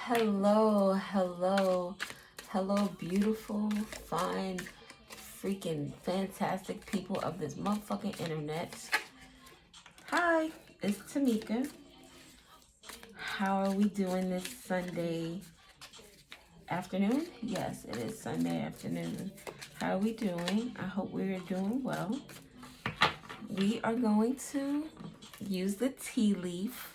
Hello, hello, hello, beautiful, fine, freaking fantastic people of this motherfucking internet. Hi, it's Tamika. How are we doing this Sunday afternoon? Yes, it is Sunday afternoon. How are we doing? I hope we're doing well. We are going to use the tea leaf,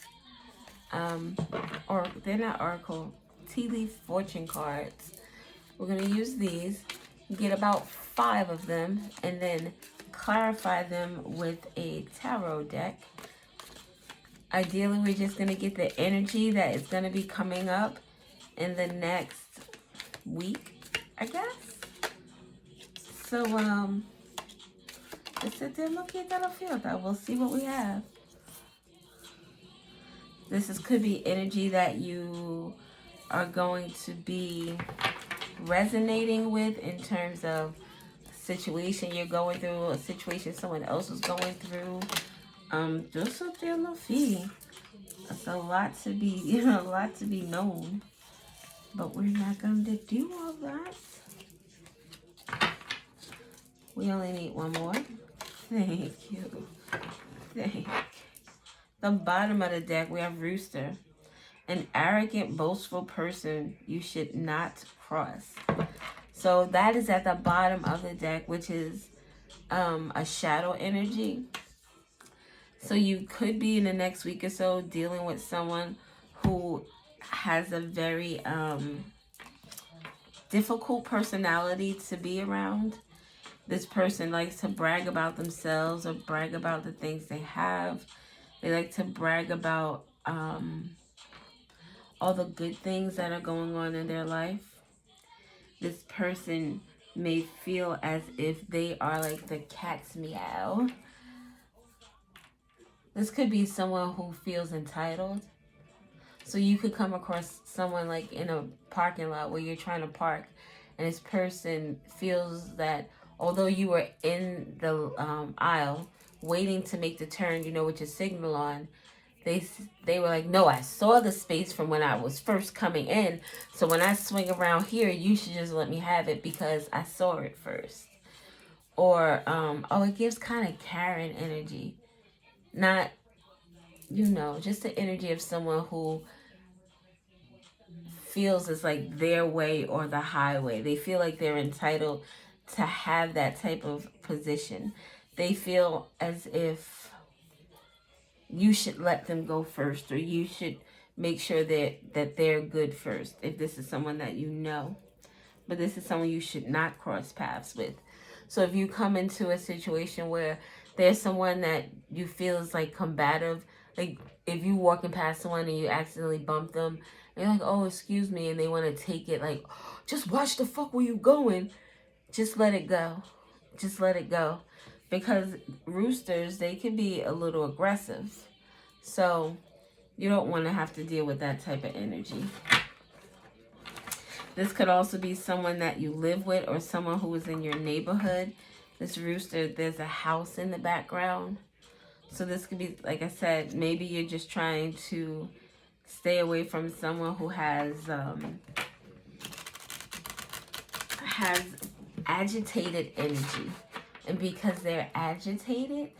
or they're not oracle, tea leaf fortune cards. We're going to use these, get about 5 of them, and then clarify them with a tarot deck. Ideally, we're just going to get the energy that is going to be coming up in the next week, I guess. So, we'll see what we have. Could be energy that you are going to be resonating with in terms of situation you're going through, a situation someone else is going through. Just up there, Luffy. That's a lot to be, a lot to be known. But we're not going to do all that. We only need one more. Thank you. Thank you. The bottom of the deck, we have Rooster. An arrogant, boastful person you should not cross. So that is at the bottom of the deck, which is a shadow energy. So you could be in the next week or so dealing with someone who has a very difficult personality to be around. This person likes to brag about themselves or brag about the things they have. They like to brag about all the good things that are going on in their life. This person may feel as if they are like the cat's meow. This could be someone who feels entitled. So you could come across someone like in a parking lot where you're trying to park, and this person feels that although you were in the aisle waiting to make the turn, with your signal on, they were like, no, I saw the space from when I was first coming in. So when I swing around here, you should just let me have it because I saw it first. Or, it gives kind of Karen energy. Not, just the energy of someone who feels it's like their way or the highway. They feel like they're entitled to have that type of position. They feel as if you should let them go first, or you should make sure that they're good first if this is someone that you know. But this is someone you should not cross paths with. So if you come into a situation where there's someone that you feel is like combative, like if you walking past someone and you accidentally bump them, and you're like, oh, excuse me, and they want to take it like, just watch the fuck where you going. Just let it go. Just let it go. Because roosters, they can be a little aggressive. So you don't want to have to deal with that type of energy. This could also be someone that you live with or someone who is in your neighborhood. This rooster, there's a house in the background. So this could be, like I said, maybe you're just trying to stay away from someone who has agitated energy. And because they're agitated,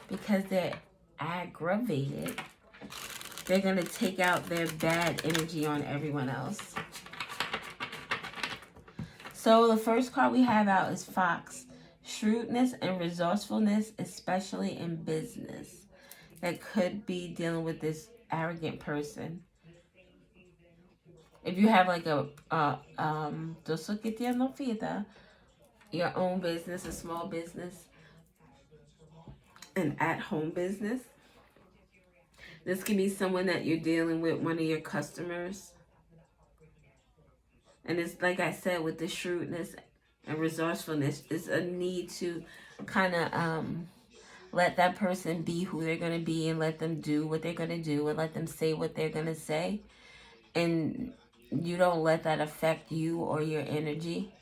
because they're aggravated, they're going to take out their bad energy on everyone else. So the first card we have out is Fox. Shrewdness and resourcefulness, especially in business. That could be dealing with this arrogant person. If you have like your own business, a small business, an at-home business. This can be someone that you're dealing with, one of your customers. And it's like I said, with the shrewdness and resourcefulness, it's a need to kind of let that person be who they're going to be and let them do what they're going to do and let them say what they're going to say. And you don't let that affect you or your energy.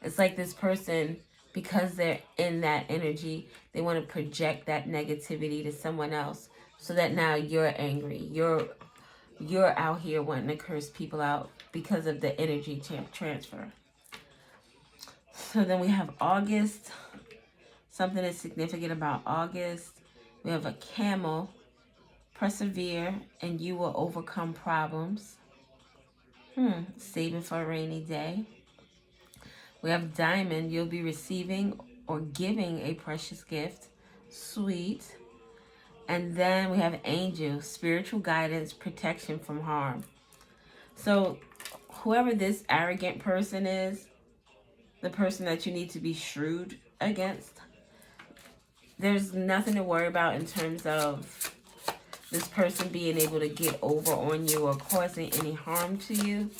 It's like this person, because they're in that energy, they want to project that negativity to someone else so that now you're angry. You're you're out here wanting to curse people out because of the energy transfer. So then we have August. Something is significant about August. We have a camel. Persevere and you will overcome problems. Saving for a rainy day. We have diamond. You'll be receiving or giving a precious gift. Sweet. And then we have angel. Spiritual guidance, protection from harm. So whoever this arrogant person is, the person that you need to be shrewd against, there's nothing to worry about in terms of this person being able to get over on you or causing any harm to you.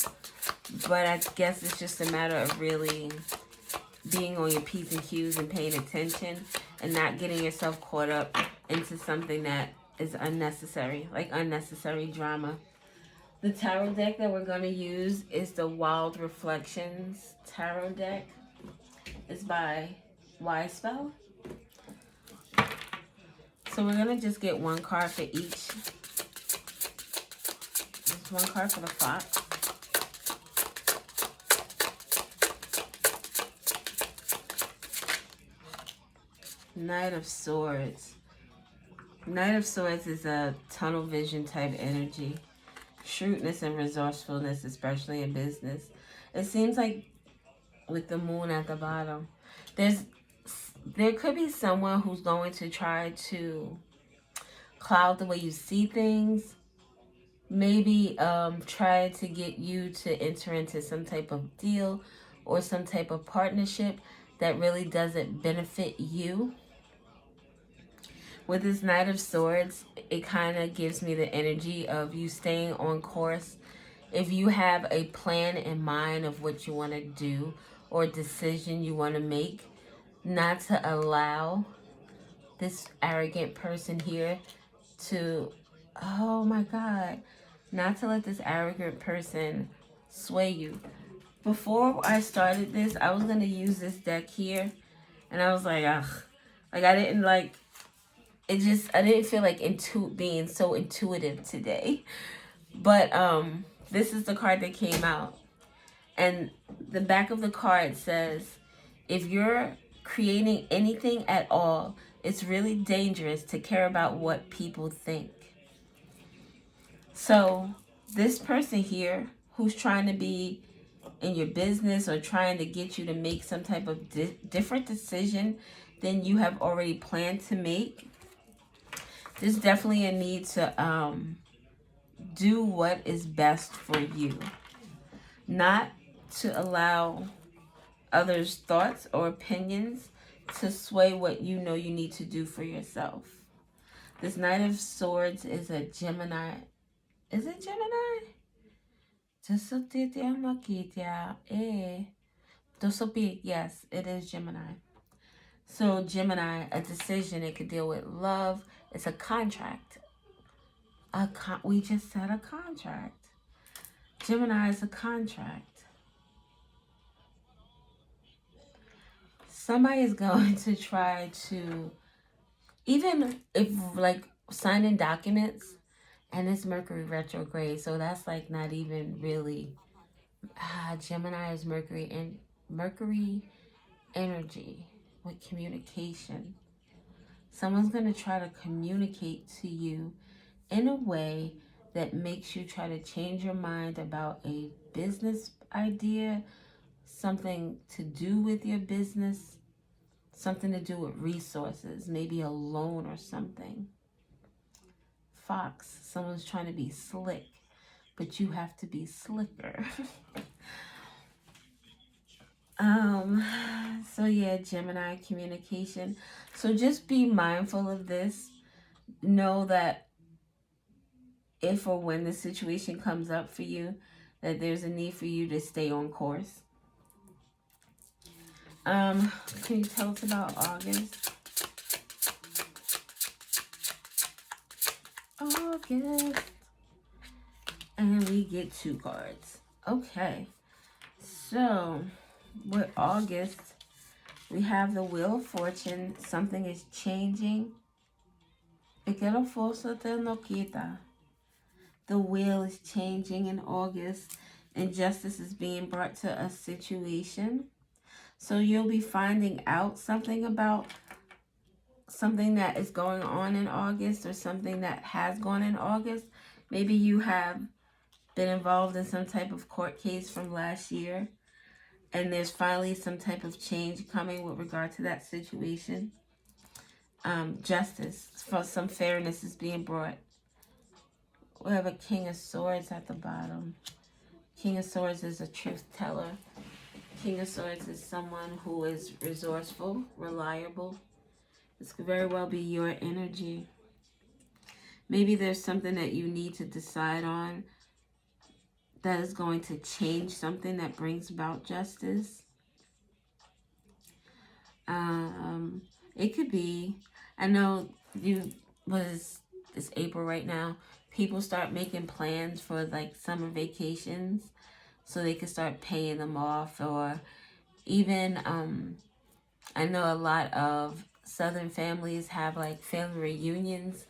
But I guess it's just a matter of really being on your P's and Q's and paying attention and not getting yourself caught up into something that is unnecessary, like unnecessary drama. The tarot deck that we're going to use is the Wild Reflections Tarot deck. It's by Spell. So we're going to just get one card for each. Just one card for the fox. Knight of Swords. Knight of Swords is a tunnel vision type energy. Shrewdness and resourcefulness, especially in business. It seems like with the moon at the bottom, there could be someone who's going to try to cloud the way you see things. Maybe try to get you to enter into some type of deal or some type of partnership that really doesn't benefit you. With this Knight of Swords, it kind of gives me the energy of you staying on course. If you have a plan in mind of what you want to do or a decision you want to make, not to allow this arrogant person here to, oh my God, not to let this arrogant person sway you. Before I started this, I was going to use this deck here, and I was like, ugh. Like, I didn't like, it just, I didn't feel like being so intuitive today. But this is the card that came out. And the back of the card says, if you're creating anything at all, it's really dangerous to care about what people think. So this person here who's trying to be in your business or trying to get you to make some type of different decision than you have already planned to make, there's definitely a need to do what is best for you. Not to allow others' thoughts or opinions to sway what you know you need to do for yourself. This Knight of Swords is a Gemini. Is it Gemini? Yes, it is Gemini. So Gemini, a decision, it could deal with love. It's a contract. We just said a contract. Gemini is a contract. Somebody is going to try to, even if like signing documents, and it's Mercury retrograde, so that's like not even really, Gemini is Mercury and Mercury energy with communication. Someone's going to try to communicate to you in a way that makes you try to change your mind about a business idea, something to do with your business, something to do with resources, maybe a loan or something. Fox, someone's trying to be slick, but you have to be slicker. So yeah, Gemini communication. So just be mindful of this. Know that if or when the situation comes up for you, that there's a need for you to stay on course. Can you tell us about August? August. And we get 2 cards. Okay. So, with August, we have the Wheel of Fortune. Something is changing. The wheel is changing in August, and justice is being brought to a situation. So you'll be finding out something about something that is going on in August, or something that has gone in August. Maybe you have been involved in some type of court case from last year, and there's finally some type of change coming with regard to that situation. Justice, for some fairness is being brought. We have a King of Swords at the bottom. King of Swords is a truth teller. King of Swords is someone who is resourceful, reliable. This could very well be your energy. Maybe there's something that you need to decide on that is going to change something that brings about justice. It could be, I know it's April right now. People start making plans for like summer vacations so they can start paying them off, or even I know a lot of Southern families have like family reunions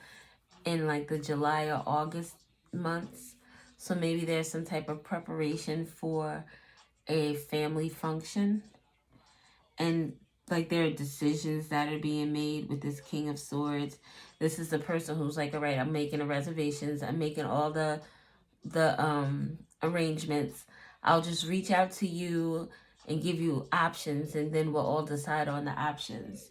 in like the July or August months. So maybe there's some type of preparation for a family function, and like there are decisions that are being made with this King of Swords. This is the person who's like, all right, I'm making the reservations, I'm making all the arrangements. I'll just reach out to you and give you options, and then we'll all decide on the options.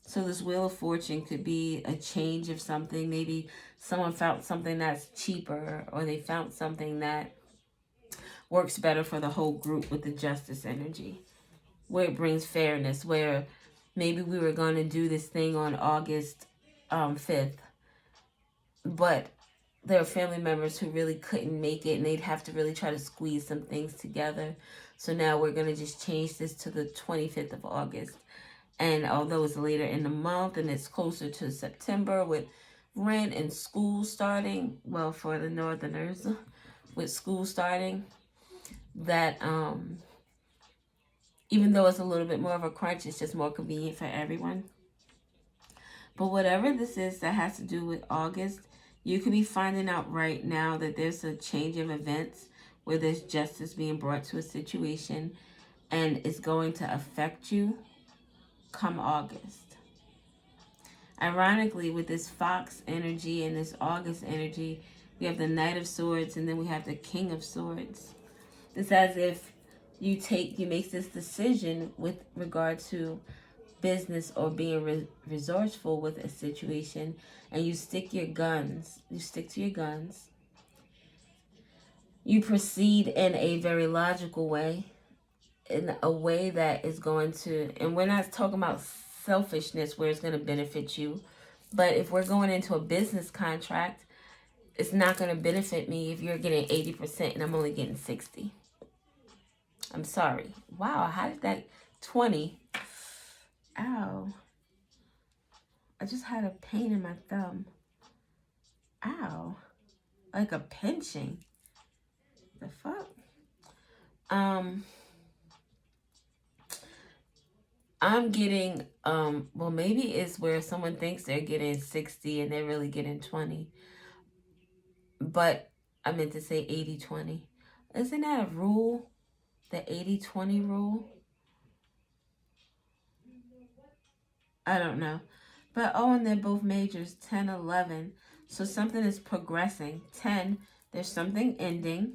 So this Wheel of Fortune could be a change of something. Maybe someone found something that's cheaper, or they found something that works better for the whole group with the Justice energy, where it brings fairness, where maybe we were going to do this thing on August 5th, but there are family members who really couldn't make it, and they'd have to really try to squeeze some things together. So now we're going to just change this to the 25th of August. And although it's later in the month and it's closer to September with rent and school starting, well, for the Northerners, with school starting, that even though it's a little bit more of a crunch, it's just more convenient for everyone. But whatever this is that has to do with August, you could be finding out right now that there's a change of events where there's justice being brought to a situation, and it's going to affect you come August. Ironically, with this Fox energy and this August energy, we have the Knight of Swords, and then we have the King of Swords. It's as if you make this decision with regard to business or being resourceful with a situation, and you stick to your guns. You proceed in a very logical way, in a way that is going to, and we're not talking about selfishness where it's going to benefit you, but if we're going into a business contract, it's not going to benefit me if you're getting 80% and I'm only getting 60. I'm sorry. Wow, how did that 20? Ow. I just had a pain in my thumb. Ow. Like a pinching. The fuck? I'm getting, well, maybe it's where someone thinks they're getting 60 and they're really getting 20. But I meant to say 80-20. Isn't that a rule? The 80-20 rule? I don't know. But, oh, and they're both majors, 10, 11. So something is progressing. 10, there's something ending.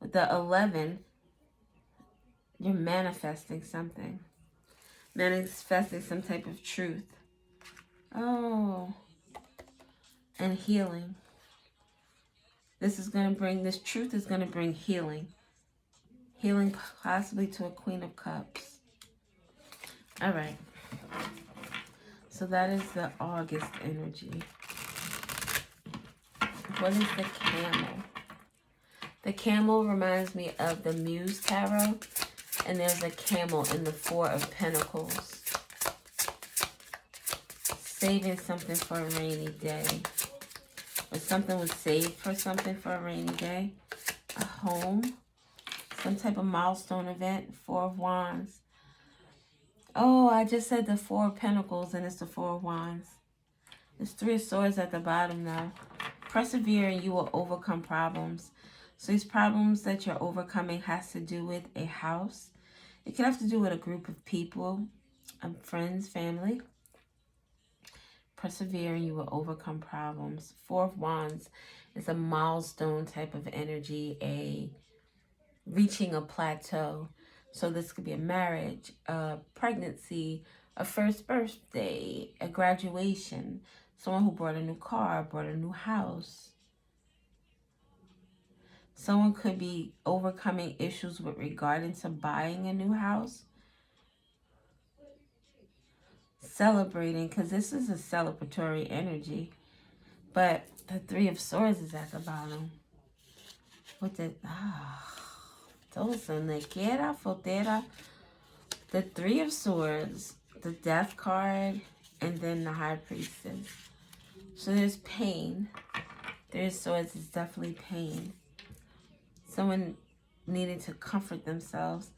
With the 11, you're manifesting something. Manifesting some type of truth. Oh. And healing. This truth is going to bring healing. Healing possibly to a Queen of Cups. All right. So that is the August energy. What is the Camel? The Camel reminds me of the Muse Tarot. And there's a camel in the Four of Pentacles. Saving something for a rainy day. Or something was saved for something for a rainy day. A home. Some type of milestone event. Four of Wands. Oh, I just said the Four of Pentacles and it's the Four of Wands. There's Three of Swords at the bottom now. Persevere and you will overcome problems. So these problems that you're overcoming has to do with a house. It could have to do with a group of people, friends, family. Persevere and you will overcome problems. Four of Wands is a milestone type of energy, a reaching a plateau. So this could be a marriage, a pregnancy, a first birthday, a graduation, someone who bought a new car, bought a new house. Someone could be overcoming issues with regarding to buying a new house. Celebrating, because this is a celebratory energy. But the Three of Swords is at the bottom. With the... todos me quiera fotera. The Three of Swords, the Death card, and then the High Priestess. So there's pain. Three of Swords is definitely pain. Someone needing to comfort themselves.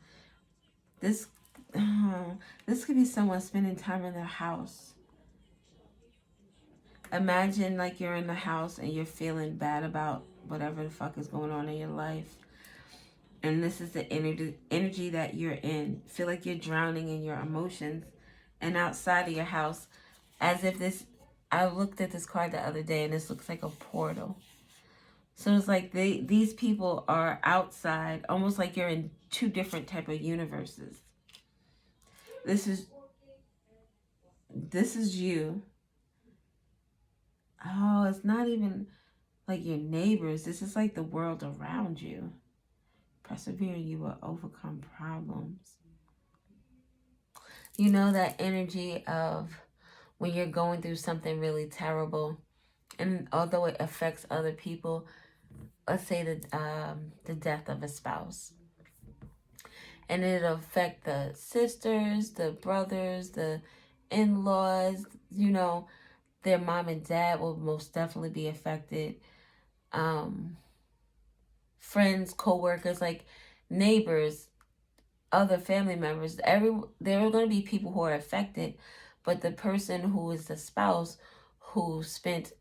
This could be someone spending time in their house. Imagine like you're in the house and you're feeling bad about whatever the fuck is going on in your life. And this is the energy that you're in. Feel like you're drowning in your emotions. And outside of your house, as if this... I looked at this card the other day and this looks like a portal. So it's like these people are outside, almost like you're in two different type of universes. This is you. Oh, it's not even like your neighbors. This is like the world around you. Persevere, you will overcome problems. You know that energy of when you're going through something really terrible, and although it affects other people, let's say the death of a spouse, and it'll affect the sisters, the brothers, the in-laws, you know, their mom and dad will most definitely be affected. Friends, co-workers, like neighbors, other family members, there are going to be people who are affected, but the person who is the spouse, who spent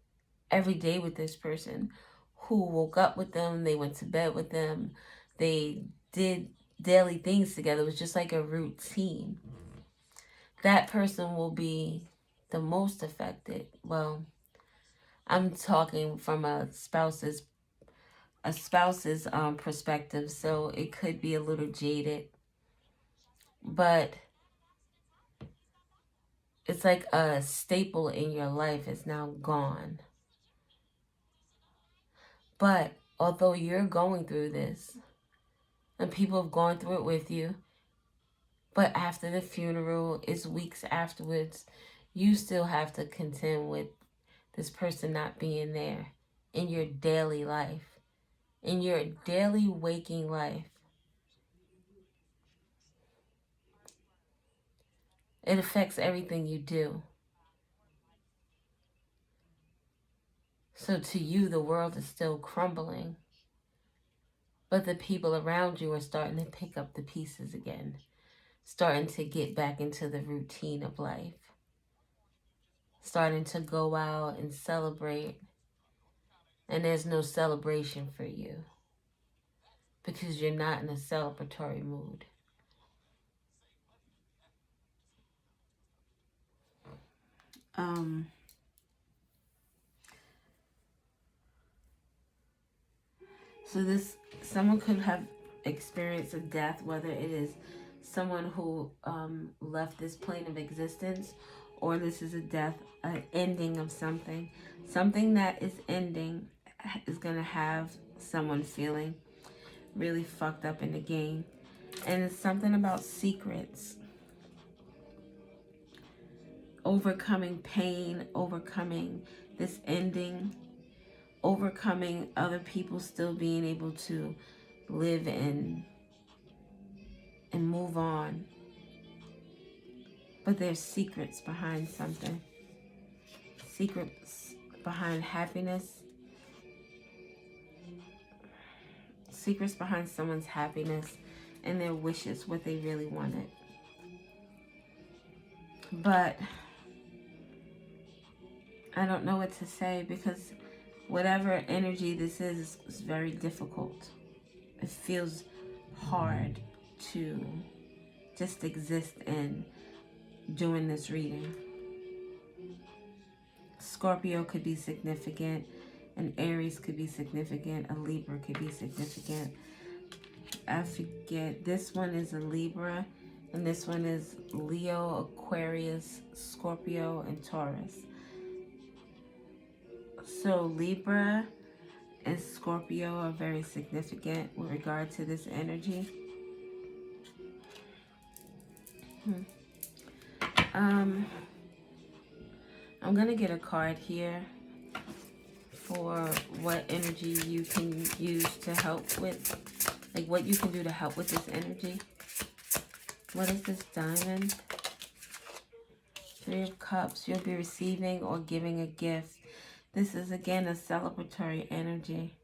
every day with this person, who woke up with them, they went to bed with them, they did daily things together, it was just like a routine. That person will be the most affected. Well, I'm talking from a spouse's perspective, so it could be a little jaded, but it's like a staple in your life is now gone. But although you're going through this, and people have gone through it with you, but after the funeral, it's weeks afterwards, you still have to contend with this person not being there in your daily life, in your daily waking life. It affects everything you do. So to you, the world is still crumbling, but the people around you are starting to pick up the pieces again, starting to get back into the routine of life, starting to go out and celebrate, and there's no celebration for you because you're not in a celebratory mood. So someone could have experienced a death, whether it is someone who left this plane of existence, or this is a death, an ending of something. Something that is ending is going to have someone feeling really fucked up in the game. And it's something about secrets. Overcoming pain, overcoming this ending, overcoming other people still being able to live and move on. But there's secrets behind something. Secrets behind happiness. Secrets behind someone's happiness and their wishes, what they really wanted. But I don't know what to say, because whatever energy this is very difficult. It feels hard to just exist in doing this reading. Scorpio could be significant. An Aries could be significant. A Libra could be significant. I forget. This one is a Libra. And this one is Leo, Aquarius, Scorpio, and Taurus. So Libra and Scorpio are very significant with regard to this energy. I'm going to get a card here for what energy you can use to help with, like what you can do to help with this energy. What is this diamond? 3 of Cups. You'll be receiving or giving a gift. This is again a celebratory energy.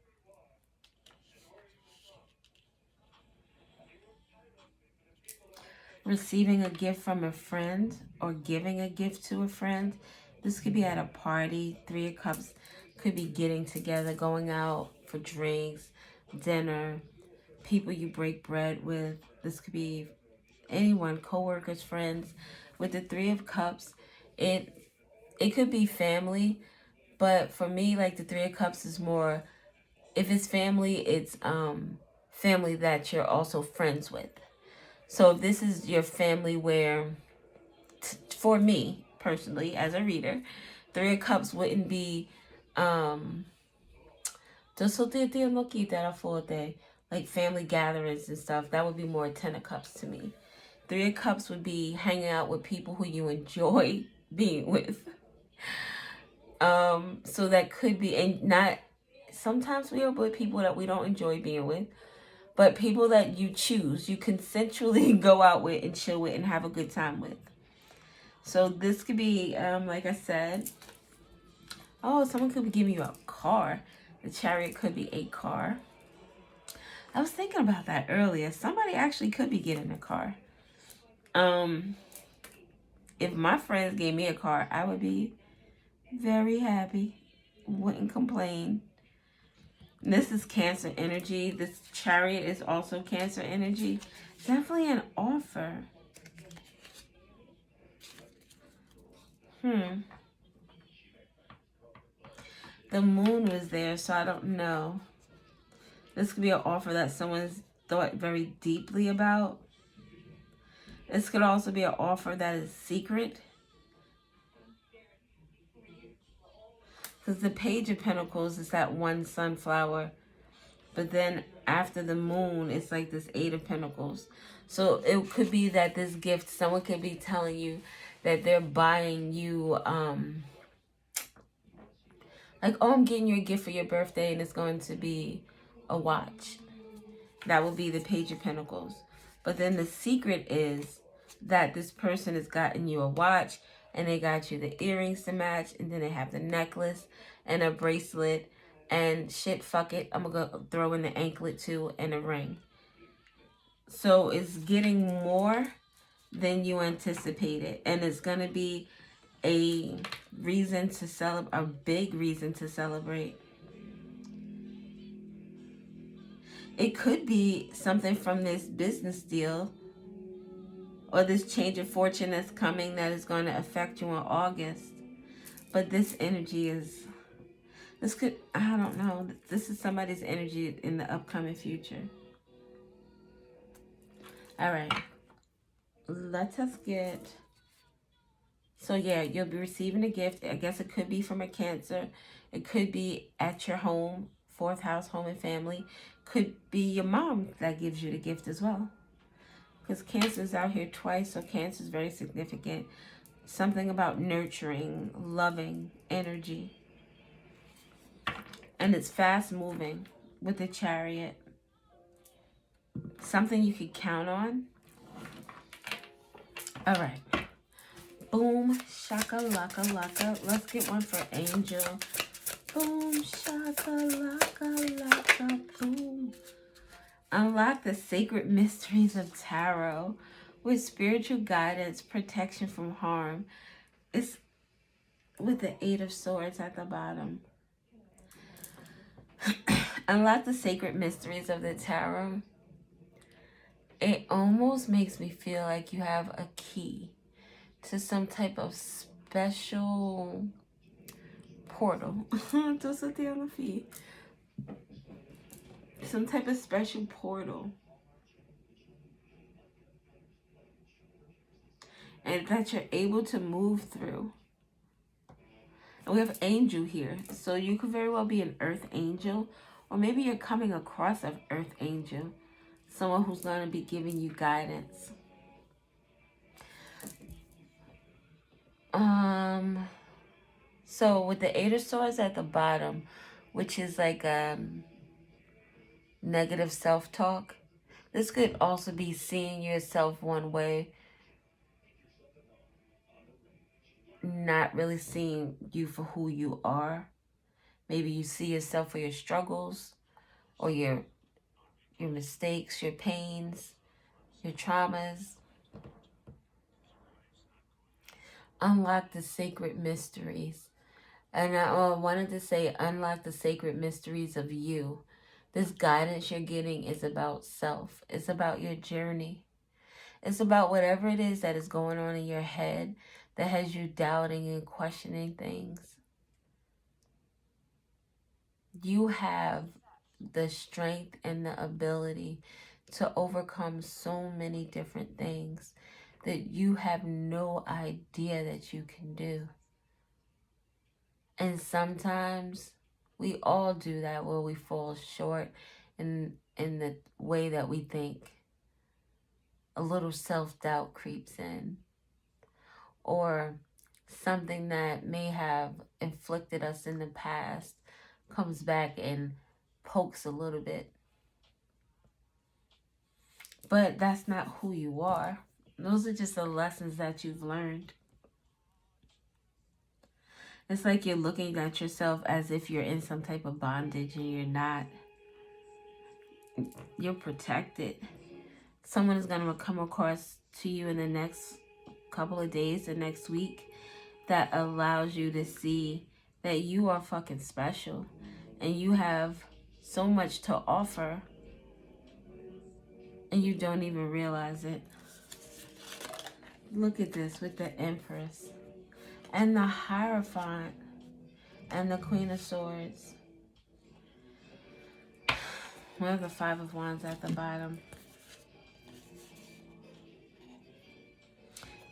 Receiving a gift from a friend or giving a gift to a friend. This could be at a party. 3 of Cups could be getting together, going out for drinks, dinner, people you break bread with. This could be anyone, co-workers, friends. With the 3 of Cups, it could be family, but for me, like the 3 of Cups is more, if it's family, it's family that you're also friends with. So if this is your family where, for me personally as a reader, 3 of Cups wouldn't be like family gatherings and stuff. That would be more 10 of Cups to me. 3 of Cups would be hanging out with people who you enjoy being with. So that could be, and not, sometimes we are with people that we don't enjoy being with, but people that you choose, you consensually go out with and chill with and have a good time with. So this could be, like I said, oh, someone could be giving you a car. The Chariot could be a car. I was thinking about that earlier. Somebody actually could be getting a car. If my friends gave me a car, I would be very happy. Wouldn't complain. This is Cancer energy. This Chariot is also Cancer energy. Definitely an offer. The Moon was there, so I don't know. This could be an offer that someone's thought very deeply about. This could also be an offer that is secret. Because the Page of Pentacles is that one sunflower. But then after the Moon, it's like this 8 of Pentacles. So it could be that this gift, someone could be telling you that they're buying you, like, oh, I'm getting you a gift for your birthday and it's going to be a watch. That will be the Page of Pentacles. But then the secret is that this person has gotten you a watch and they got you the earrings to match, and then they have the necklace and a bracelet and shit, fuck it, I'm going to throw in the anklet too and a ring. So it's getting more than you anticipated, and it's going to be a reason to celebrate, a big reason to celebrate. It could be something from this business deal or this change of fortune that's coming that is going to affect you in August. But this energy is, this could, I don't know, this is somebody's energy in the upcoming future. All right, let us get, so yeah, you'll be receiving a gift. I guess it could be from a Cancer. It could be at your home, 4th house, home and family. Could be your mom that gives you the gift as well. Because Cancer is out here twice, so Cancer is very significant. Something about nurturing, loving energy. And it's fast moving with the Chariot. Something you could count on. All right. Boom, shaka, laka, laka. Let's get one for Angel. Boom, shaka, laka, laka, boom. Unlock the sacred mysteries of tarot with spiritual guidance, protection from harm. It's with the 8 of Swords at the bottom. Unlock the sacred mysteries of the tarot. It almost makes me feel like you have a key to some type of special portal. Some type of special portal. And that you're able to move through. And we have angel here. So you could very well be an earth angel. Or maybe you're coming across an earth angel. Someone who's going to be giving you guidance. So with the Eight of Swords at the bottom, which is like negative self-talk, this could also be seeing yourself one way, not really seeing you for who you are. Maybe you see yourself for your struggles or your mistakes, your pains, your traumas. Unlock the sacred mysteries. And I wanted to say unlock the sacred mysteries of you. This guidance you're getting is about self. It's about your journey. It's about whatever it is that is going on in your head that has you doubting and questioning things. You have the strength and the ability to overcome so many different things that you have no idea that you can do. And sometimes we all do that, where we fall short in the way that we think. A little self-doubt creeps in. Or something that may have inflicted us in the past comes back and pokes a little bit. But that's not who you are. Those are just the lessons that you've learned. It's like you're looking at yourself as if you're in some type of bondage and you're not. You're protected. Someone is going to come across to you in the next couple of days, the next week, that allows you to see that you are fucking special and you have so much to offer and you don't even realize it. Look at this with the Empress and the Hierophant and the Queen of Swords. We have the Five of Wands at the bottom.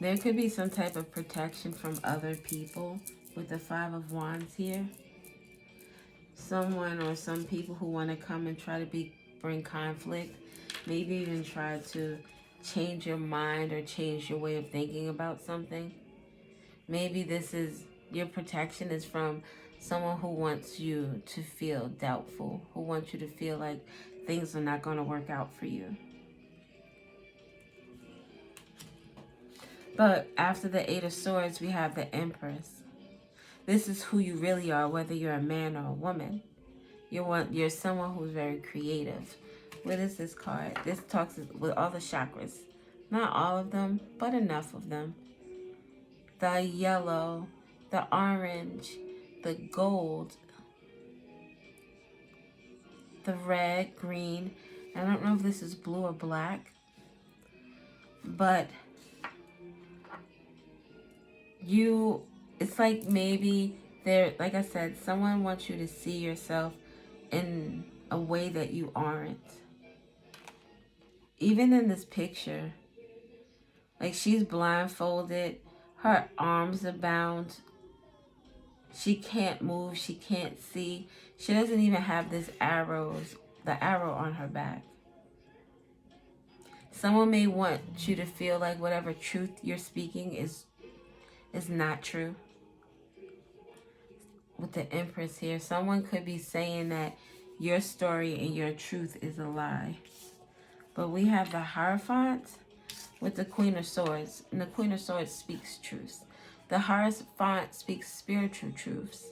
There could be some type of protection from other people with the Five of Wands here. Someone or some people who want to come and try to bring conflict. Maybe even try to change your mind or change your way of thinking about something. Maybe this is, your protection is from someone who wants you to feel doubtful, who wants you to feel like things are not going to work out for you. But after the Eight of Swords, we have the Empress. This is who you really are, whether you're a man or a woman. You're someone who's very creative. What is this card? This talks with all the chakras. Not all of them, but enough of them. The yellow, the orange, the gold, the red, green. I don't know if this is blue or black, but it's like maybe like I said, someone wants you to see yourself in a way that you aren't. Even in this picture, like she's blindfolded, her arms are bound, she can't move, she can't see, she doesn't even have the arrow on her back. Someone may want you to feel like whatever truth you're speaking is not true. With the Empress here, someone could be saying that your story and your truth is a lie. But we have the Hierophant with the Queen of Swords. And the Queen of Swords speaks truth. The Hierophant speaks spiritual truths.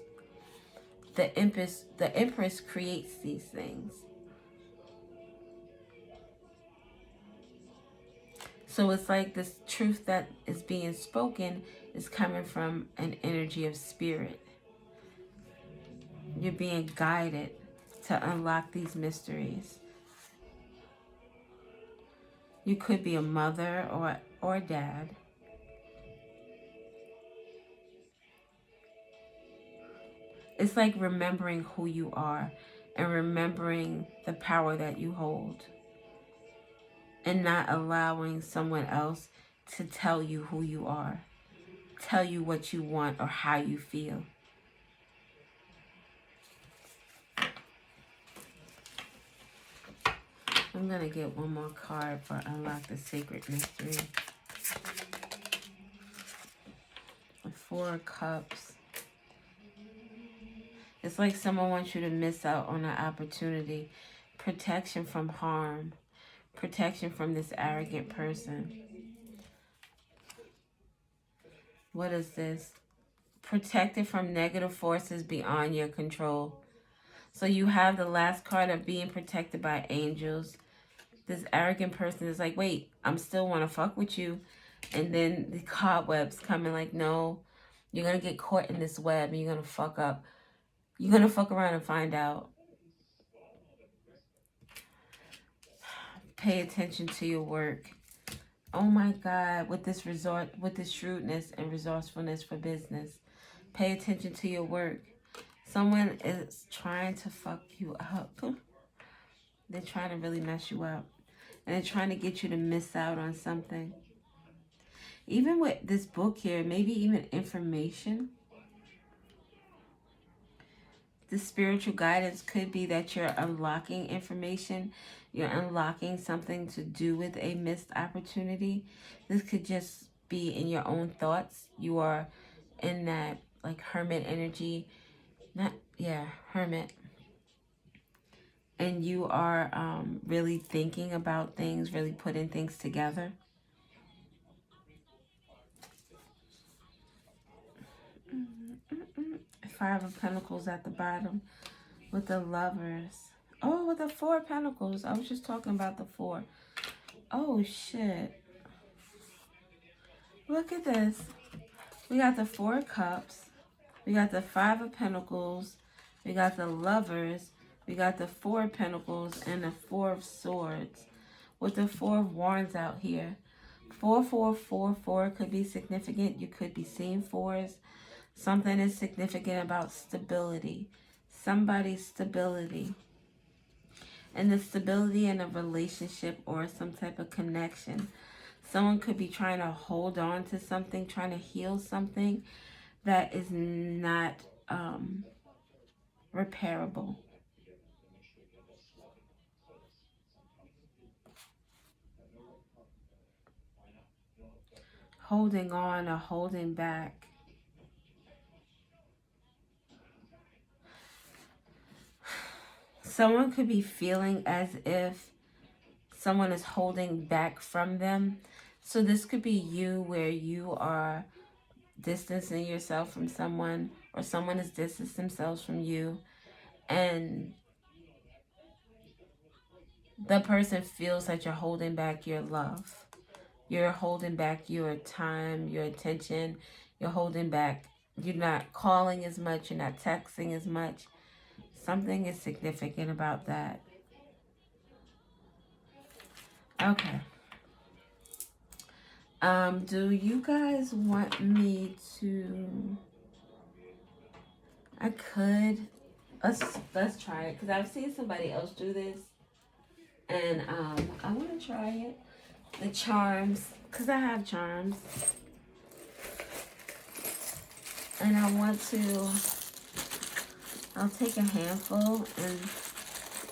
The Empress creates these things. So it's like this truth that is being spoken is coming from an energy of spirit. You're being guided to unlock these mysteries. You could be a mother or a dad. It's like remembering who you are and remembering the power that you hold and not allowing someone else to tell you who you are, tell you what you want or how you feel. I'm going to get one more card for Unlock the Sacred Mystery. The Four of Cups. It's like someone wants you to miss out on an opportunity. Protection from harm. Protection from this arrogant person. What is this? Protected from negative forces beyond your control. So you have the last card of being protected by angels. This arrogant person is like, wait, I'm still want to fuck with you. And then the cobwebs come in like, no, you're going to get caught in this web and you're going to fuck up. You're going to fuck around and find out. Pay attention to your work. Oh my God, with this shrewdness and resourcefulness for business. Pay attention to your work. Someone is trying to fuck you up. They're trying to really mess you up. And they're trying to get you to miss out on something. Even with this book here, maybe even information. The spiritual guidance could be that you're unlocking information. You're unlocking something to do with a missed opportunity. This could just be in your own thoughts. You are in that like hermit energy. Hermit. And you are really thinking about things, really putting things together. Five of Pentacles at the bottom with the Lovers. Oh, with the Four of Pentacles. I was just talking about the Four. Oh, shit. Look at this. We got the Four of Cups. We got the Five of Pentacles. We got the Lovers. We got the Four of Pentacles and the Four of Swords. With the Four of Wands out here. 4 could be significant. You could be seeing fours. Something is significant about stability. Somebody's stability. And the stability in a relationship or some type of connection. Someone could be trying to hold on to something, trying to heal something that is not repairable. Holding on or holding back. Someone could be feeling as if someone is holding back from them. So this could be you where you are distancing yourself from someone or someone has distanced themselves from you. And the person feels that you're holding back your love. You're holding back your time, your attention. You're holding back. You're not calling as much. You're not texting as much. Something is significant about that. Okay. Do you guys want me to... I could... Let's try it. Because I've seen somebody else do this. And I want to try it. The charms. Because I have charms. And I want to... I'll take a handful and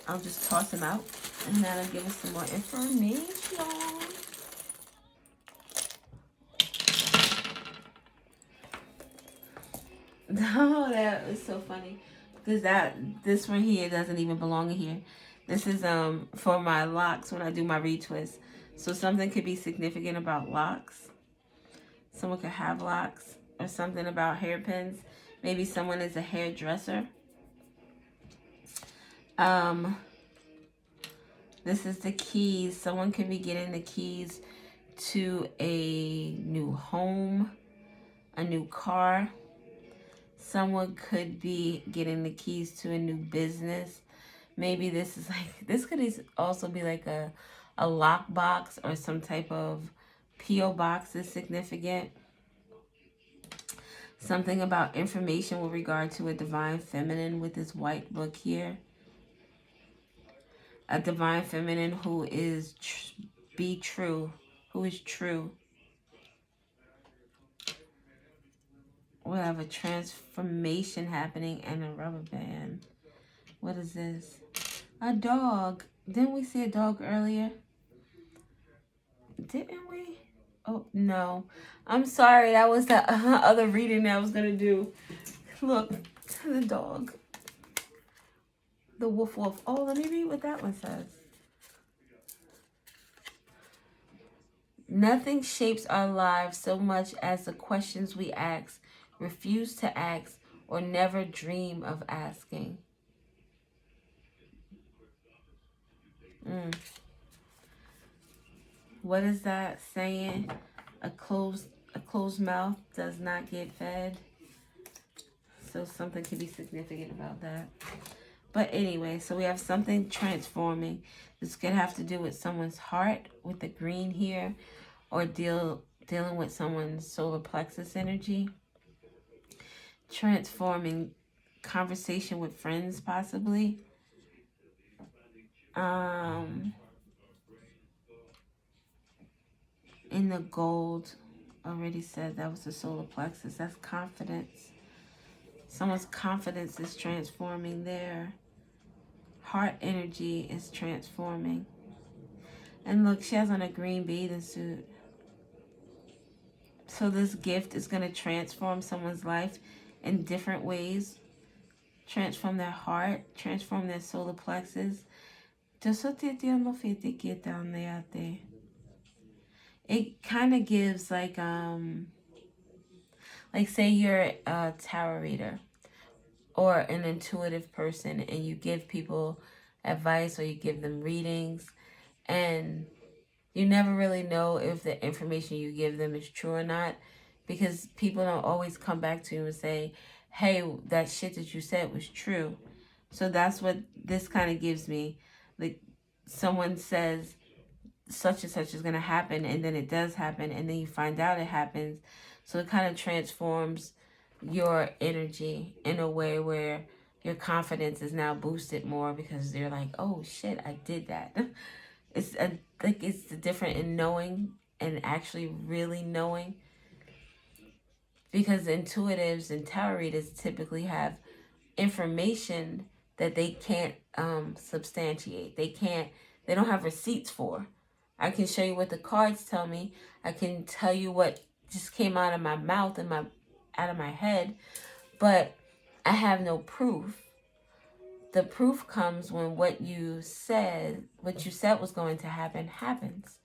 I'll just toss them out. And that'll give us some more information. Oh, that was so funny. Because this one here doesn't even belong in here. This is for my locks when I do my retwist. So something could be significant about locks. Someone could have locks. Or something about hairpins. Maybe someone is a hairdresser. This is the keys. Someone could be getting the keys to a new home, a new car. Someone could be getting the keys to a new business. Maybe this is like, this could also be like a lockbox or some type of P.O. box is significant. Something about information with regard to a divine feminine with this white book here. A divine feminine who is be true, who is true. We'll have a transformation happening and a rubber band. What is this? A dog. Didn't we see a dog earlier? Didn't we? Oh, no. I'm sorry. That was the other reading that I was going to do. Look, the dog. The woof woof. Oh, let me read what that one says. Nothing shapes our lives so much as the questions we ask, refuse to ask, or never dream of asking. What is that saying? A closed mouth does not get fed. So something could be significant about that. But anyway, so we have something transforming. This could have to do with someone's heart with the green here, or dealing with someone's solar plexus energy. Transforming conversation with friends, possibly. In the gold, already said that was the solar plexus. That's confidence. Someone's confidence is transforming. Their heart energy is transforming. And look, she has on a green bathing suit. So this gift is going to transform someone's life in different ways. Transform their heart, transform their solar plexus. It kind of gives like say you're a tarot reader or an intuitive person and you give people advice or you give them readings, and you never really know if the information you give them is true or not, because people don't always come back to you and say, hey, that shit that you said was true. So that's what this kind of gives me. Like, someone says such and such is going to happen, and then it does happen, and then you find out it happens. So it kind of transforms your energy in a way where your confidence is now boosted more, because you're like, oh shit, I did that. It's the different in knowing and actually really knowing, because intuitives and tarot readers typically have information that they can't substantiate. They don't have receipts for. I can show you what the cards tell me. I can tell you what just came out of my mouth and out of my head, but I have no proof. The proof comes when what you said was going to happen happens.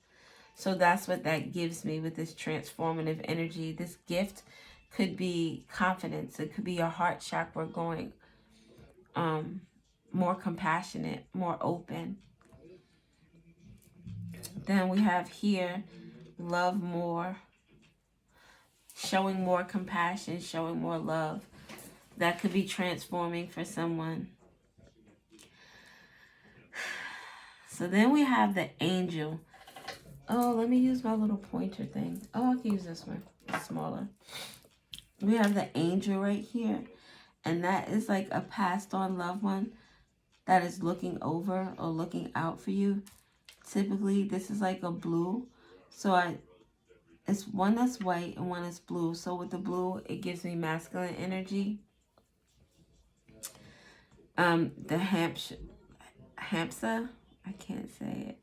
So that's what that gives me with this transformative energy. This gift could be confidence. It could be your heart chakra going more compassionate, more open. Then we have here, love more, showing more compassion, showing more love. That could be transforming for someone. So then we have the angel. Oh, let me use my little pointer thing. Oh, I can use this one. It's smaller. We have the angel right here. And that is like a passed on loved one that is looking over or looking out for you. Typically, this is like a blue. So it's one that's white and one that's blue. So with the blue, it gives me masculine energy. The Hamsa, I can't say it.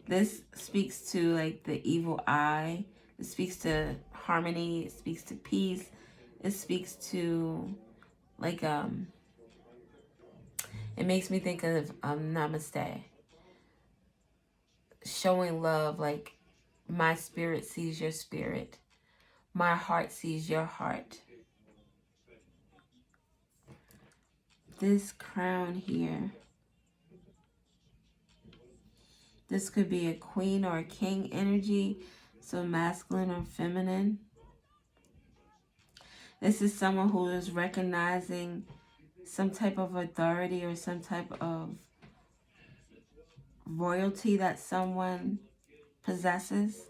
This speaks to like the evil eye. It speaks to harmony. It speaks to peace. It speaks to like it makes me think of namaste. Showing love, like my spirit sees your spirit. My heart sees your heart. This crown here. This could be a queen or a king energy, so masculine or feminine. This is someone who is recognizing some type of authority or some type of royalty that someone possesses.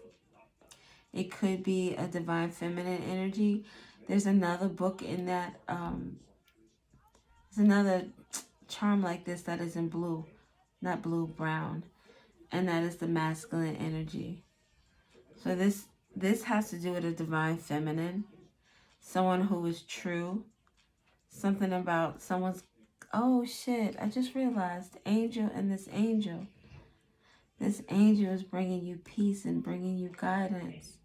It could be a divine feminine energy. There's another book in that, there's another charm like this that is in blue, not blue, brown. And that is the masculine energy. So this has to do with a divine feminine. Someone who is true. Something about someone's, oh shit, I just realized, angel and this angel. This angel is bringing you peace and bringing you guidance.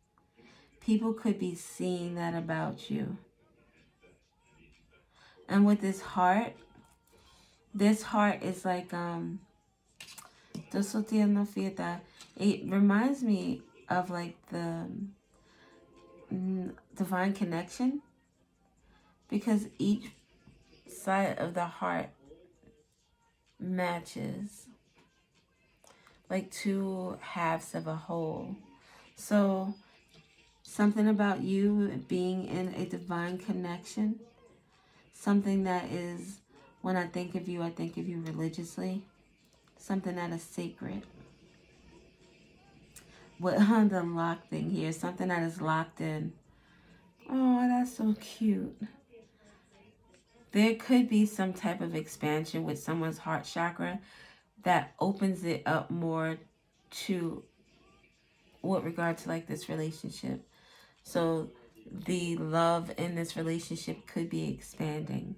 People could be seeing that about you. And with this heart is like, it reminds me of like the divine connection. Because each side of the heart matches like two halves of a whole. So something about you being in a divine connection, something that is, when I think of you religiously, something that is sacred. What on the lock thing here, something that is locked in. Oh, that's so cute. There could be some type of expansion with someone's heart chakra that opens it up more to what regard to like this relationship. So the love in this relationship could be expanding.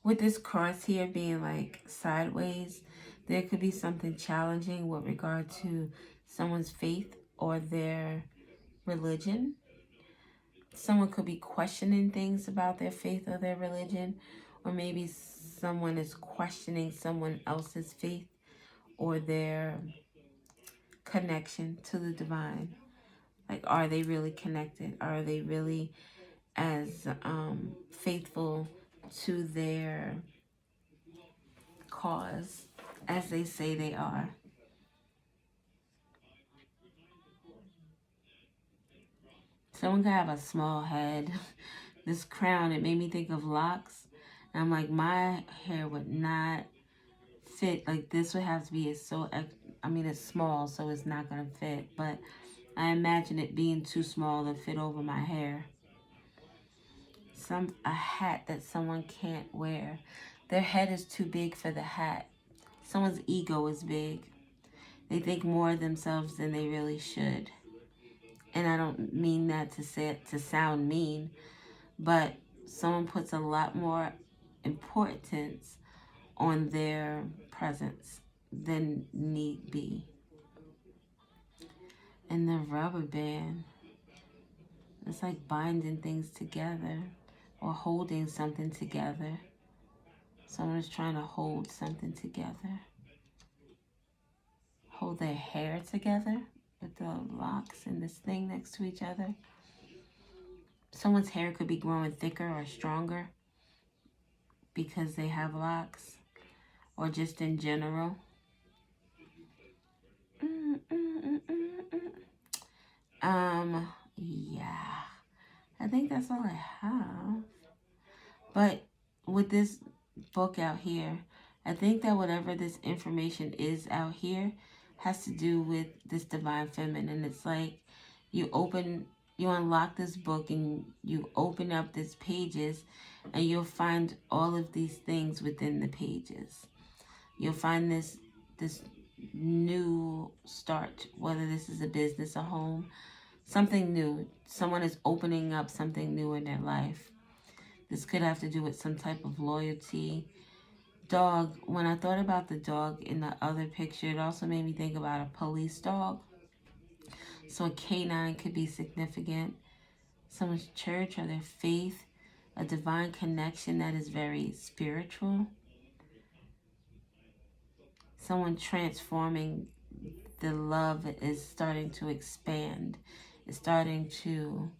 With this cross here being like sideways, there could be something challenging with regard to someone's faith or their religion. Someone could be questioning things about their faith or their religion, or maybe someone is questioning someone else's faith or their connection to the divine. Like, are they really connected? Are they really as faithful to their cause as they say they are? Someone could have a small head. This crown, it made me think of locks. And I'm like, my hair would not fit. Like, this would have to be it's small, so it's not going to fit. But I imagine it being too small to fit over my hair. A hat that someone can't wear. Their head is too big for the hat. Someone's ego is big. They think more of themselves than they really should. And I don't mean that to sound mean, but someone puts a lot more importance on their presence than need be. And the rubber band, it's like binding things together or holding something together. Someone is trying to hold something together. Hold their hair together with the locks and this thing next to each other. Someone's hair could be growing thicker or stronger because they have locks, or just in general. Yeah, I think that's all I have. But with this book out here, I think that whatever this information is out here has to do with this divine feminine. It's like you unlock this book and you open up these pages and you'll find all of these things within the pages. You'll find this new start, whether this is a business, a home, something new. Someone is opening up something new in their life. This could have to do with some type of loyalty. Dog, when I thought about the dog in the other picture, it also made me think about a police dog. So a canine could be significant. Someone's church or their faith, a divine connection that is very spiritual. Someone transforming, the love is starting to expand. It's starting to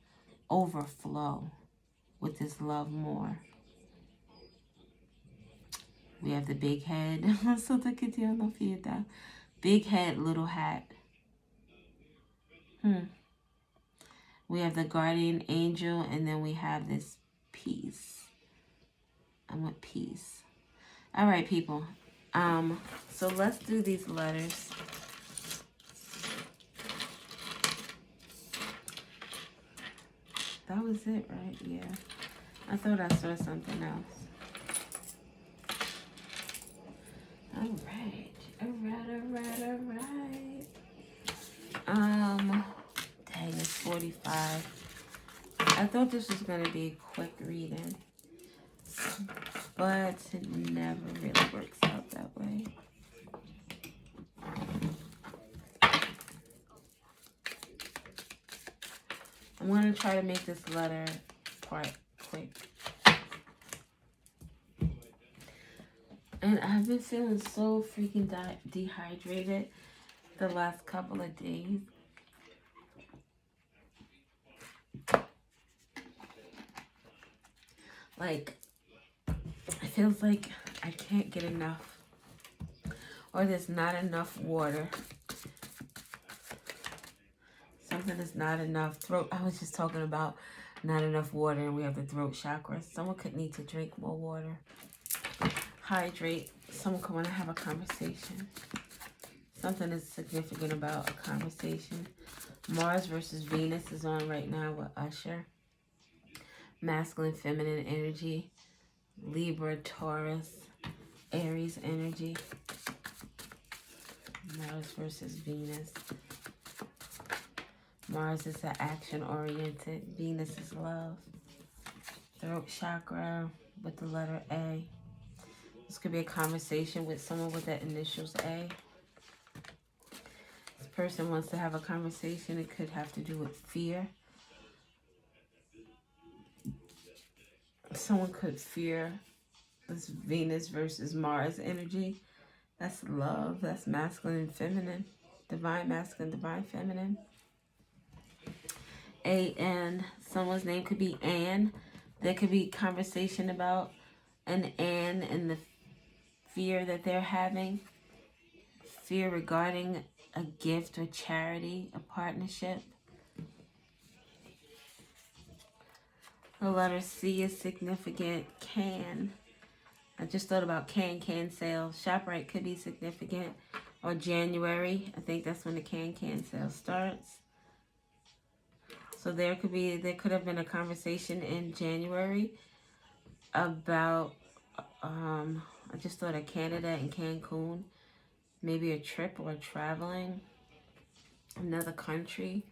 overflow with this love more. We have the big head. Big head, little hat. We have the guardian angel, and then we have this peace. I want peace. All right, people. So let's do these letters. That was it, right? Yeah. I thought I saw something else. All right. Dang, it's 45. I thought this was going to be a quick reading, but it never really works out that way. I'm going to try to make this letter quite quick. And I've been feeling so freaking dehydrated the last couple of days. Like, it feels like I can't get enough. Or there's not enough water. Something is not enough. Throat, I was just talking about not enough water and we have the throat chakra. Someone could need to drink more water. Hydrate. Someone could want to have a conversation. Something is significant about a conversation. Mars versus Venus is on right now with Usher. Masculine, feminine energy. Libra, Taurus, Aries energy. Mars versus Venus. Mars is action-oriented. Venus is love. Throat chakra with the letter A. This could be a conversation with someone with the initials A. This person wants to have a conversation. It could have to do with fear. Someone could fear this Venus versus Mars energy. That's love. That's masculine and feminine. Divine masculine, divine feminine. A-N. Someone's name could be Anne. There could be conversation about an Anne and the fear that they're having. Fear regarding a gift or charity, a partnership. The letter C is significant. Can. I just thought about can sales. ShopRite could be significant. Or January. I think that's when the can sale starts. So there could have been a conversation in January about I just thought of Canada and Cancun. Maybe a trip or traveling. Another country.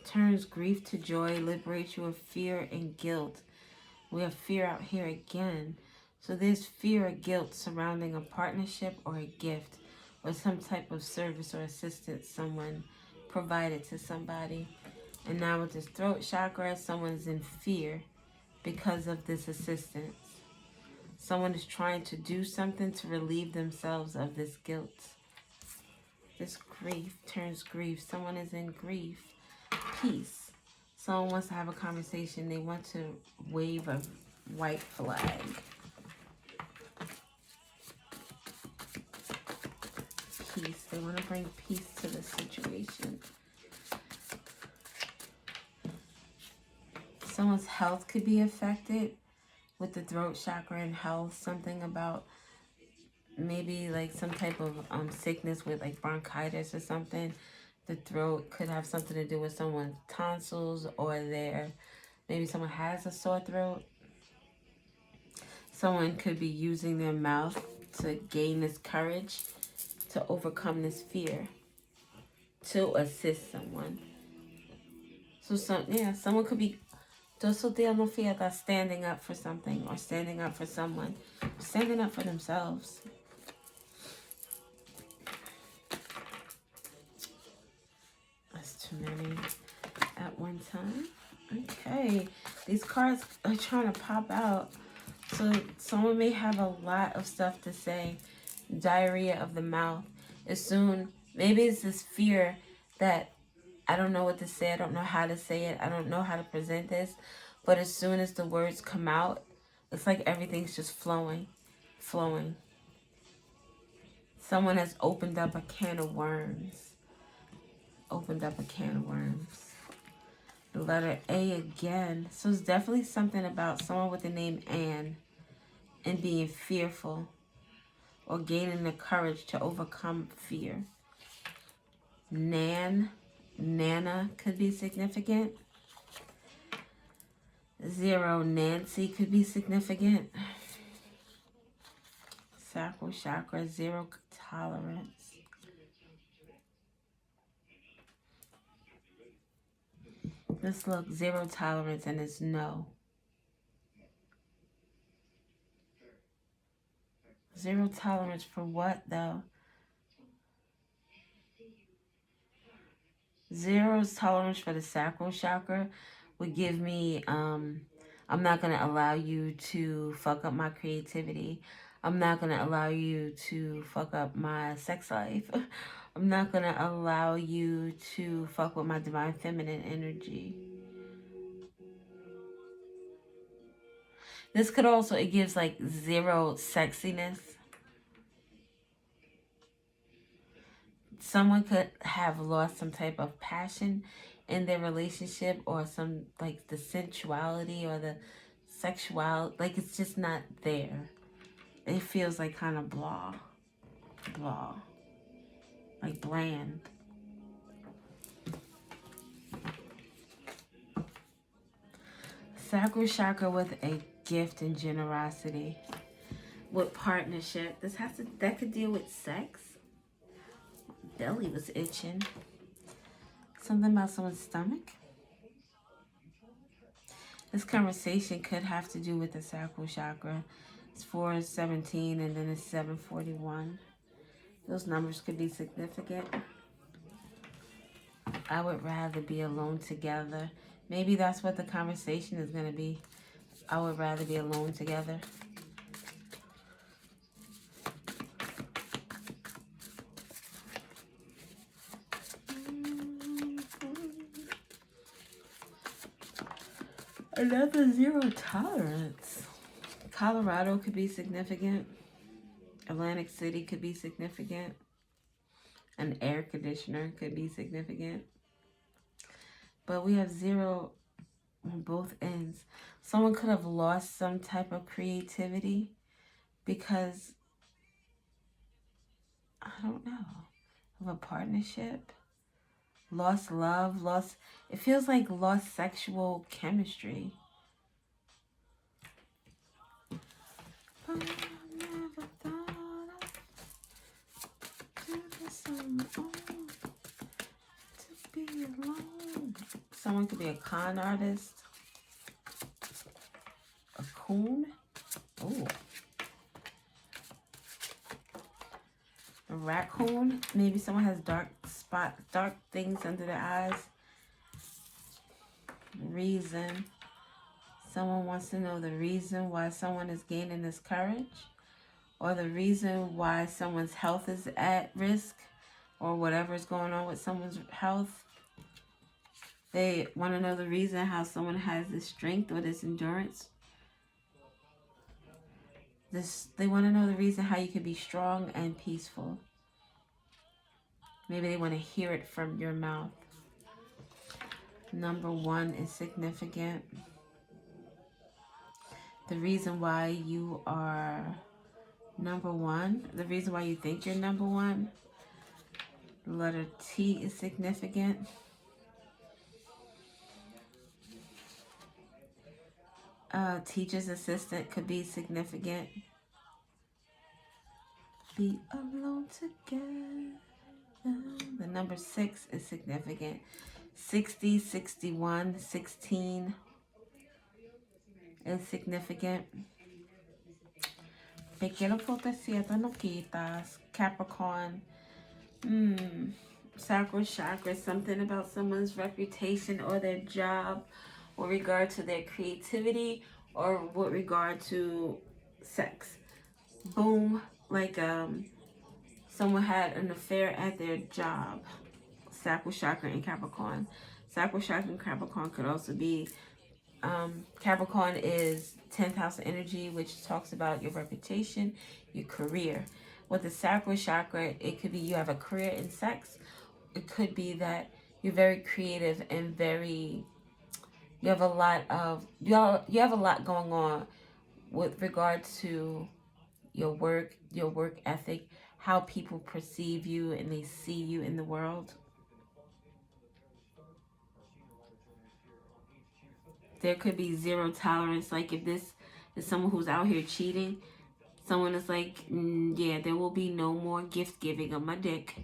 Turns grief to joy, liberates you of fear and guilt. We have fear out here again. So there's fear or guilt surrounding a partnership or a gift or some type of service or assistance someone provided to somebody. And now with this throat chakra, someone's in fear because of this assistance. Someone is trying to do something to relieve themselves of this guilt. This grief turns grief. Someone is in grief. Peace. Someone wants to have a conversation. They want to wave a white flag. Peace. They want to bring peace to the situation. Someone's health could be affected with the throat chakra and health. Something about maybe like some type of sickness with like bronchitis or something. The throat could have something to do with someone's tonsils or maybe someone has a sore throat. Someone could be using their mouth to gain this courage to overcome this fear, to assist someone. So someone could be standing up for something or standing up for someone, standing up for themselves. That's too many at one time. Okay, these cards are trying to pop out. So someone may have a lot of stuff to say. Diarrhea of the mouth. Maybe it's this fear that I don't know what to say. I don't know how to say it. I don't know how to present this. But as soon as the words come out, it's like everything's just flowing. Someone has opened up a can of worms. The letter A again. So it's definitely something about someone with the name Anne and being fearful or gaining the courage to overcome fear. Nana could be significant. 0, Nancy could be significant. Sacral chakra, 0 tolerance. Let's look, 0 tolerance, and it's no. 0 tolerance for what, though? 0's tolerance for the sacral chakra would give me, I'm not going to allow you to fuck up my creativity. I'm not going to allow you to fuck up my sex life. I'm not going to allow you to fuck with my divine feminine energy. This could also, it gives like 0 sexiness. Someone could have lost some type of passion in their relationship, or some like the sensuality or the sexuality, like it's just not there. It feels like kind of blah, like bland. Sacral chakra with a gift and generosity. With partnership, that could deal with sex. Belly was itching. Something about someone's stomach. This conversation could have to do with the sacral chakra. It's 417 and then it's 741. Those numbers could be significant. I would rather be alone together. Maybe that's what the conversation is going to be. I would rather be alone together. Another 0 tolerance. Colorado could be significant. Atlantic City could be significant. An air conditioner could be significant. But we have 0 on both ends. Someone could have lost some type of creativity because, I don't know, of a partnership. Lost love, it feels like lost sexual chemistry. I never thought to be alone. Someone could be a con artist. A coon. Oh. A raccoon. Maybe someone has dark things under their eyes. Reason. Someone wants to know the reason why someone is gaining this courage, or the reason why someone's health is at risk, or whatever is going on with someone's health. They want to know the reason how someone has this strength or this endurance. They want to know the reason how you can be strong and peaceful. Maybe they want to hear it from your mouth. Number 1 is significant. The reason why you are number 1, the reason why you think you're number 1. The letter T is significant. Teacher's assistant could be significant. Be alone together. The number 6 is significant. 60, 61, 16 is significant. Pequeno fotoceta no quitas. Capricorn. Sacral chakra. Something about someone's reputation or their job, with regard to their creativity, or with regard to sex. Boom. Like someone had an affair at their job. Sacral chakra in Capricorn. Sacral chakra in Capricorn could also be, Capricorn is 10th house energy, which talks about your reputation, your career. With the sacral chakra, it could be you have a career in sex. It could be that you're very creative and very You have a lot of you have a lot going on with regard to your work ethic, how people perceive you and they see you in the world. There could be zero tolerance. Like if this is someone who's out here cheating, someone is like, yeah, there will be no more gift giving of my dick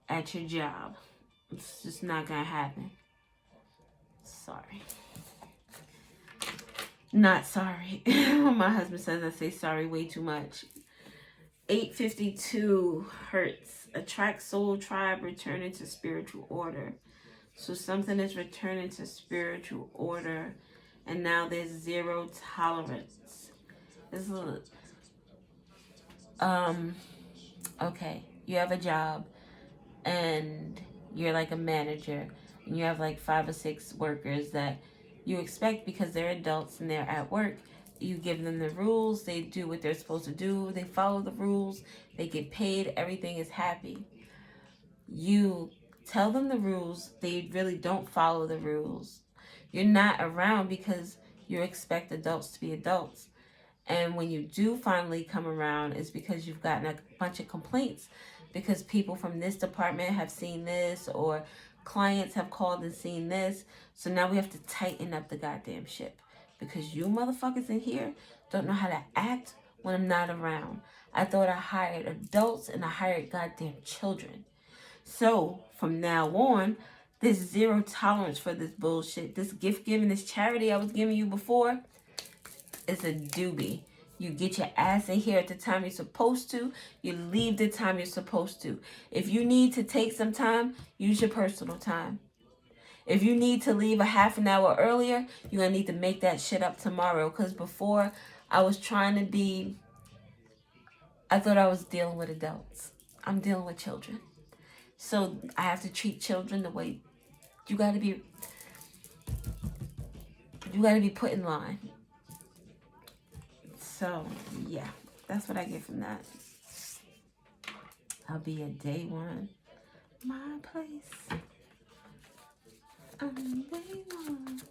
at your job. It's just not gonna happen. Sorry. Not sorry. My husband says I say sorry way too much. 852 Hertz. Attract soul tribe, returning to spiritual order. So something is returning to spiritual order, and now there's zero tolerance. This is okay. You have a job, and you're like a manager, and you have like 5 or 6 workers that you expect because they're adults and they're at work. You give them the rules, they do what they're supposed to do, they follow the rules, they get paid, everything is happy. You tell them the rules, they really don't follow the rules. You're not around because you expect adults to be adults. And when you do finally come around, it's because you've gotten a bunch of complaints because people from this department have seen this, or clients have called and seen this. So now we have to tighten up the goddamn ship because you motherfuckers in here don't know how to act when I'm not around. I thought I hired adults and I hired goddamn children. So from now on, there's zero tolerance for this bullshit. This gift giving, this charity I was giving you before, is a doobie. You get your ass in here at the time you're supposed to. You leave the time you're supposed to. If you need to take some time, use your personal time. If you need to leave a half an hour earlier, you're going to need to make that shit up tomorrow. Because before, I was trying to be... I thought I was dealing with adults. I'm dealing with children. So I have to treat children the way you got to be... You got to be put in line. So, yeah, that's what I get from that. I'll be a day one. My place. I'm day one.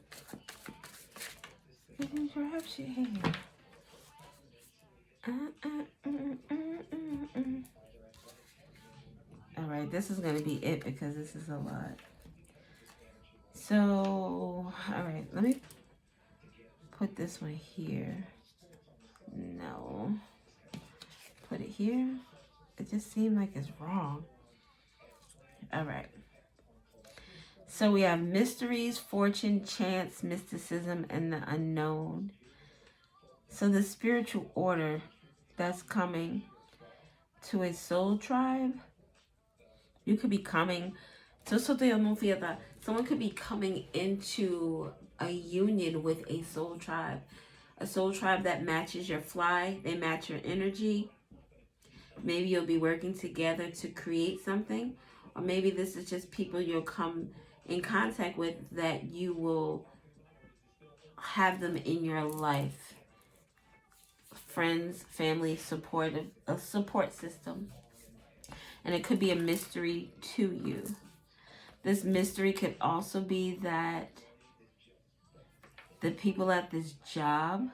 You can grab your hand. Alright, this is going to be it because this is a lot. So, alright, let me put this one here. No. Put it here. It just seemed like it's wrong. Alright. So we have mysteries, fortune, chance, mysticism, and the unknown. So the spiritual order that's coming to a soul tribe, you could be coming. Someone could be coming into a union with a soul tribe. A soul tribe that matches your fly. They match your energy. Maybe you'll be working together to create something. Or maybe this is just people you'll come in contact with that you will have them in your life. Friends, family, a support system. And it could be a mystery to you. This mystery could also be that the people at this job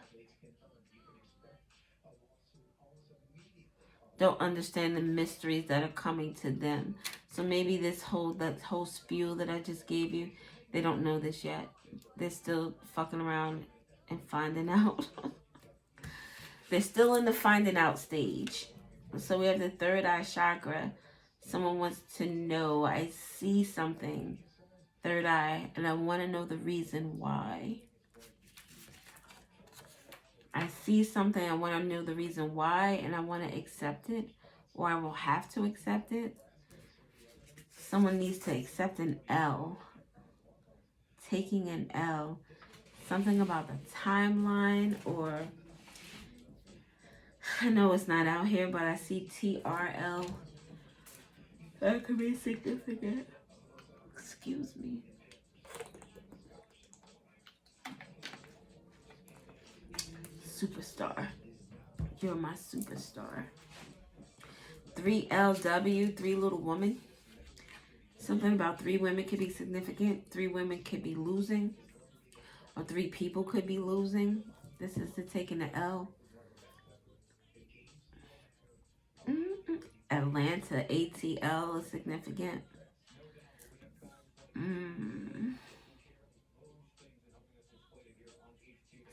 don't understand the mysteries that are coming to them. So maybe that whole spiel that I just gave you, they don't know this yet. They're still fucking around and finding out. They're still in the finding out stage. So we have the third eye chakra. Someone wants to know, I see something, third eye, and I want to know the reason why. I see something, I want to know the reason why, and I want to accept it, or I will have to accept it. Someone needs to accept an L. Taking an L. Something about the timeline, or... I know it's not out here, but I see TRL. That could be significant. Excuse me. Superstar. You're my superstar. 3LW, 3 little women. Something about 3 women could be significant. 3 women could be losing. or 3 people could be losing. This is the taking the L. Atlanta, ATL is significant.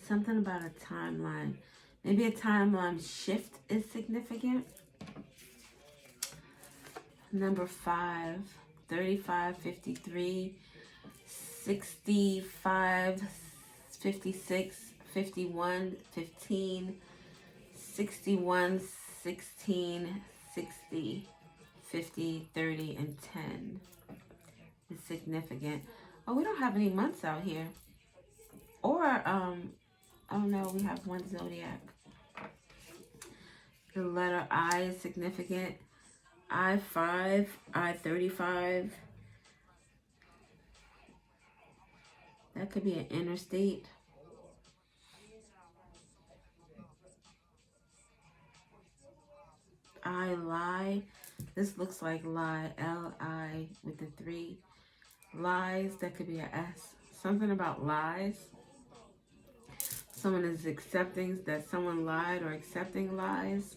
Something about a timeline. Maybe a timeline shift is significant. Number 5, 35, 53, 65, 56, 51, 15, 61, 16, 60, 50, 30, and 10 is significant. Oh, we don't have any months out here. Or, oh no, we have one zodiac. The letter I is significant. I-5, I-35. That could be an interstate. I lie. This looks like lie. L-I with the 3. Lies. That could be an S. Something about lies. Someone is accepting that someone lied or accepting lies.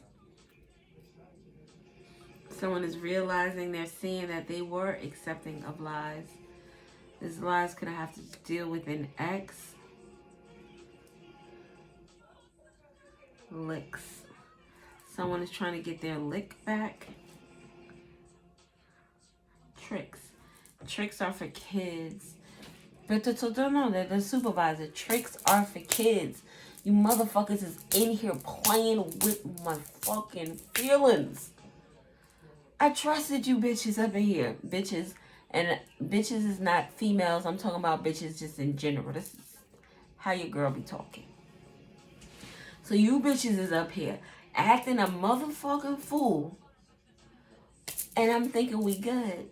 Someone is realizing they're seeing that they were accepting of lies. This lies could have to deal with an ex. Licks. Someone is trying to get their lick back. Tricks. Tricks are for kids. But don't know that the supervisor. Tricks are for kids. You motherfuckers is in here playing with my fucking feelings. I trusted you bitches up in here. Bitches. And bitches is not females. I'm talking about bitches just in general. This is how your girl be talking. So you bitches is up here acting a motherfucking fool. And I'm thinking we good.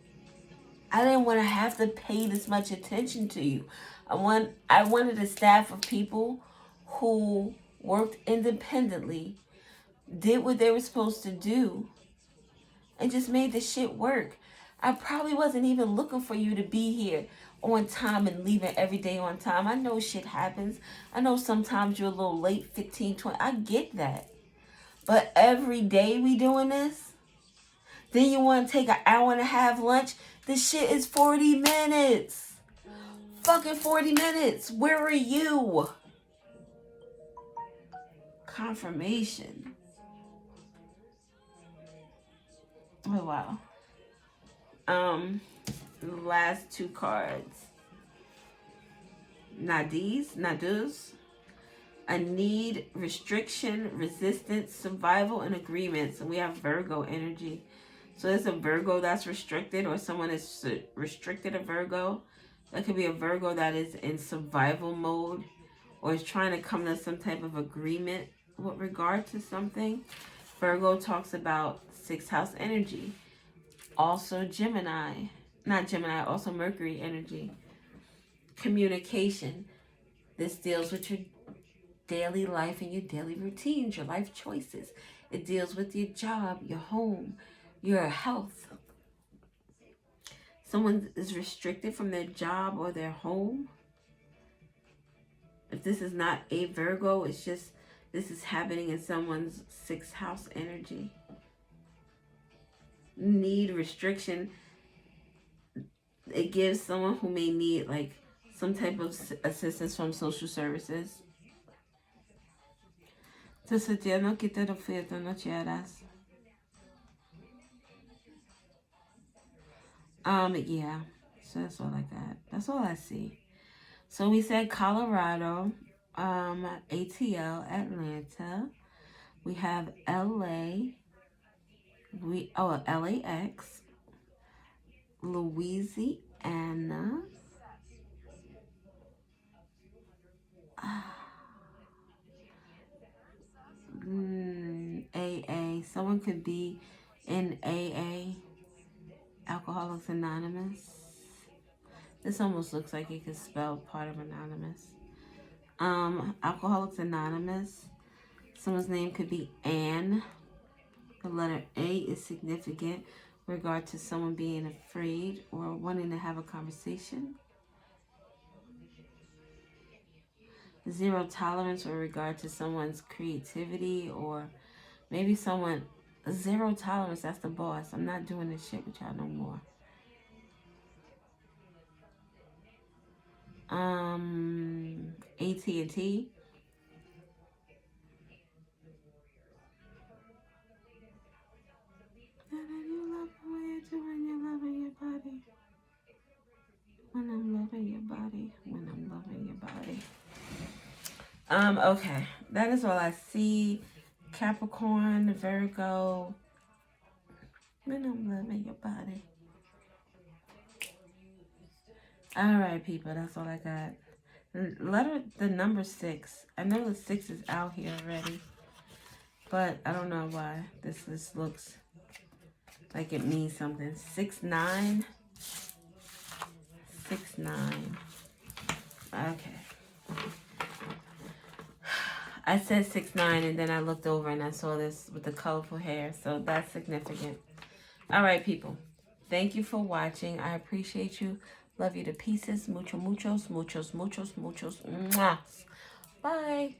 I didn't want to have to pay this much attention to you. I wanted a staff of people who worked independently, did what they were supposed to do, and just made the shit work. I probably wasn't even looking for you to be here on time and leaving every day on time. I know shit happens. I know sometimes you're a little late, 15, 20. I get that. But every day we doing this? Then you want to take an hour and a half lunch? This shit is 40 minutes. Fucking 40 minutes. Where are you? Confirmation. Oh, wow. The last 2 cards. Nadus. A need, restriction, resistance, survival, and agreement. So we have Virgo energy. So there's a Virgo that's restricted, or someone is restricted a Virgo. That could be a Virgo that is in survival mode, or is trying to come to some type of agreement with regard to something. Virgo talks about 6th house energy. Also also Mercury energy. Communication. This deals with your daily life and your daily routines, your life choices. It deals with your job, your home, your health. Someone is restricted from their job or their home. If this is not a Virgo, it's just this is happening in someone's 6th house energy. Need, restriction. It gives someone who may need like some type of assistance from social services. Yeah. So that's all I got. That's all I see. So we said Colorado, ATL, Atlanta. We have LA. LAX. Louisiana. AA. Someone could be in AA. Alcoholics Anonymous. This almost looks like it could spell part of Anonymous. Alcoholics Anonymous. Someone's name could be Anne. The letter A is significant with regard to someone being afraid or wanting to have a conversation. zero tolerance with regard to someone's creativity, or maybe someone, zero tolerance, that's the boss. I'm not doing this shit with y'all no more. AT&T. When I'm loving your body, when I'm loving your body. Okay, that is all I see. Capricorn, Virgo, when I'm loving your body. All right, people, that's all I got. The number 6. I know the 6 is out here already, but I don't know why this list looks like it means something. 6-9. 6-9. Okay. I said 6-9, and then I looked over and I saw this with the colorful hair, so that's significant. All right, people. Thank you for watching. I appreciate you. Love you to pieces. Mucho, muchos, muchos, muchos, muchos. Mwah. Bye.